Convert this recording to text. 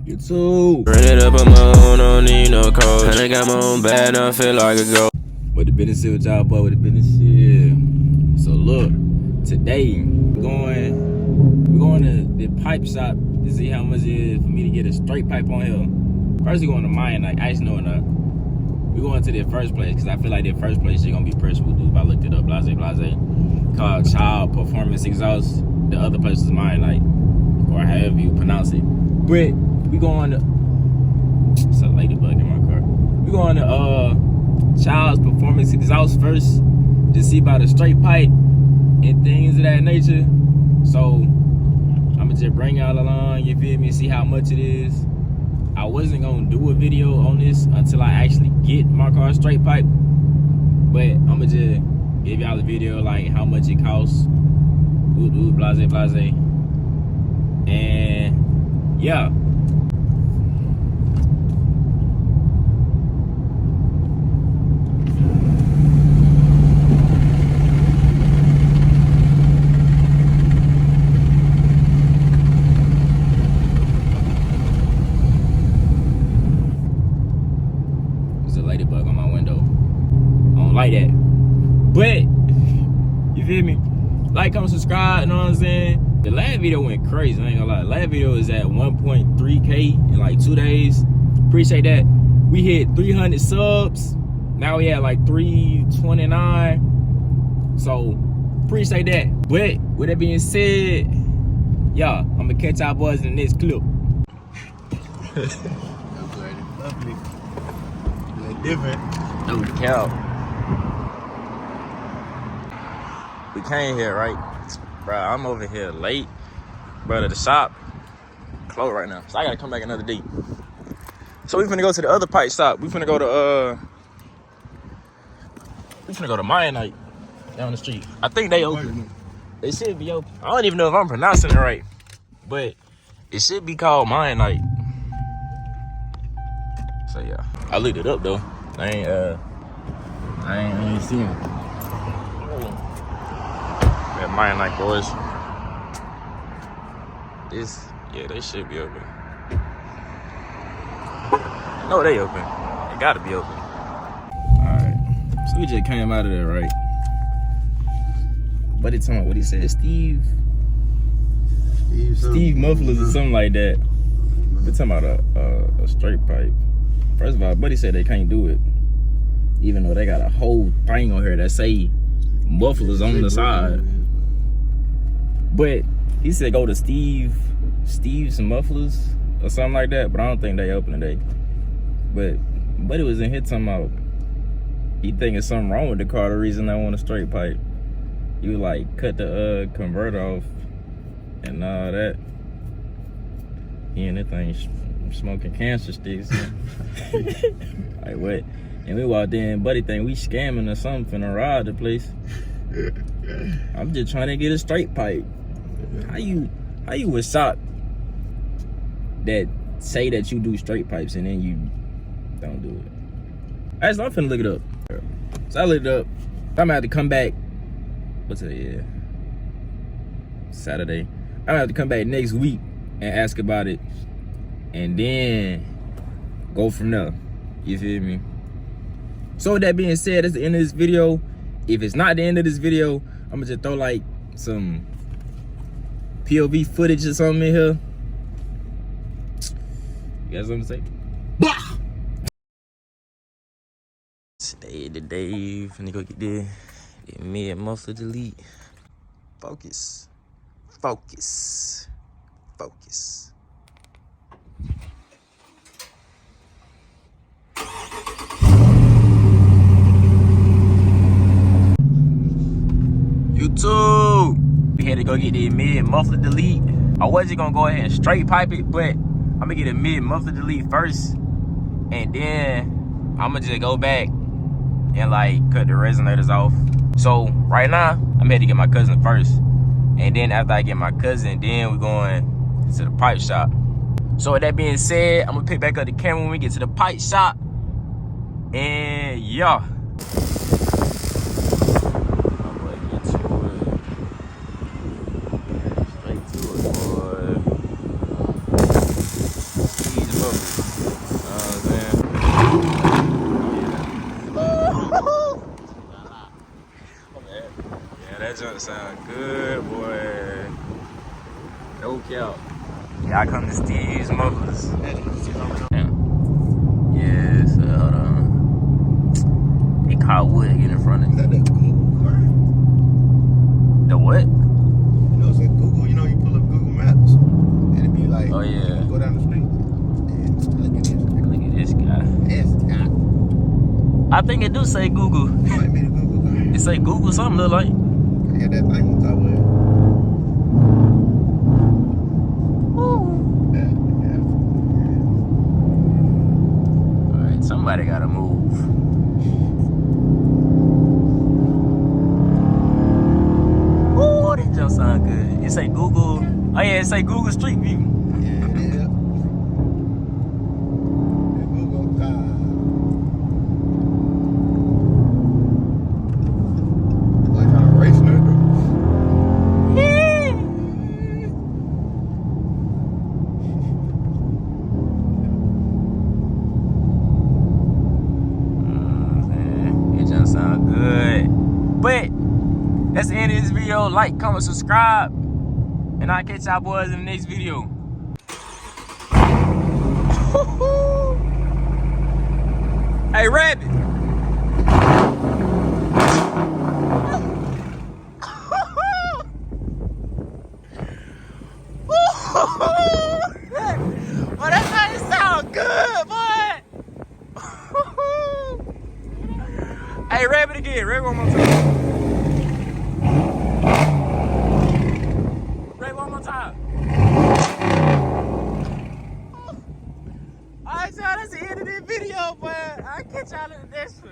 You too. Run it up on my own, don't need no coach. And I got my own bag, now I feel like a go. What the business is with y'all, boy? What the business is? So look, today we're going to the pipe shop to see how much it is for me to get a straight pipe on here. First we're going to mine, like I just know enough. We're going to the first place because I feel like the first place is gonna be Press Will Do. If I looked it up, blase, called Child Performance Exhaust. The other place is mine, like, or however you pronounce it. But we going to, it's a ladybug in my car. We going to Child's Performance Exhaust first to see about a straight pipe and things of that nature. So I'ma just bring y'all along, you feel me, see how much it is. I wasn't gonna do a video on this until I actually get my car straight pipe, but I'ma just give y'all a video like how much it costs, blase, and yeah. Ladybug on my window. I don't like that. But you feel me? Like, comment, subscribe, you know what I'm saying? The last video went crazy, I ain't gonna lie. The last video is at 1.3K in like 2 days. Appreciate that. We hit 300 subs. Now we at like 329. So appreciate that. But with that being said, y'all, I'm gonna catch y'all boys in the next clip. Lovely. Different. No count. We came here, right? Bro, I'm over here late. Brother, the shop closed right now. So I gotta come back another day. So we finna go to the other pipe shop. We finna go to Mionite down the street. I think they open. They should be open. I don't even know if I'm pronouncing it right, but it should be called Mionite. So yeah, I looked it up though. I ain't seen it. That Mionite boys. Yeah, they should be open. No, they open. They gotta be open. Alright. So we just came out of there, right? But it's talking about what he said, Steve Mufflers or something like that. We're talking about a straight pipe. First of all, Buddy said they can't do it, even though they got a whole thing on here that say mufflers on the side. But he said go to Steve's Mufflers or something like that, but I don't think they open today. But Buddy was in here talking about he thinking something wrong with the car, the reason I want a straight pipe. He was like cut the converter off and all that. He and that thing smoking cancer sticks. Like what? And we walked in, Buddy think we scamming or something, finna rob the place. I'm just trying to get a straight pipe. How you a shop that say that you do straight pipes and then you don't do it? Actually, I'm finna look it up. So I looked it up. I'm gonna have to come back. What's it? Yeah, Saturday. I'm gonna have to come back next week and ask about it, and then go from there. You feel me? So with that being said, that's the end of this video. If it's not the end of this video, I'm gonna just throw like some POV footage or something in here. You got something to say? Stay today. Finna go get the Mid-Muffler delete. Focus. Focus. Focus. YouTube. We had to go get the Mid-Muffler delete. I wasn't gonna go ahead and straight pipe it, but I'm gonna get a Mid-Muffler delete first, and then I'm gonna just go back and like cut the resonators off. So right now, I'm here to get my cousin first, and then after I get my cousin, then we're going to the pipe shop. So with that being said, I'm gonna pick back up the camera when we get to the pipe shop, and yeah. Straight to it, boy. mufflers. You know what I'm saying? Yeah, that junk sound good, boy. No cap. Y'all come to Steve's Mufflers. Yeah. Yes, hold on. It caught wood in front of me. Is that the Google car? The what? You know, it's in Google. You know, you pull up Google Maps, and it be like, Oh, yeah. go down the street. And look at this. Look at this guy. It's got. I think it do say Google. It might be the Google car. It say Google something look like. Yeah, that thing on top of it. Yeah. Alright, somebody gotta move. Ooh, that jump sound good. It say Google. Oh yeah, it say Google Street View. Yeah. The Google car. Boy, trying to race nerd. It just sound good. But that's the end of this video. Like, comment, subscribe, and I'll catch y'all boys in the next video. Hey, Rabbit. Well, that thing sound good, boy. Hey, Rabbit again. Rabbit one more time. Rabbit one more time. Alright, y'all. That's the end of this video, boy. I'll catch y'all in the next one.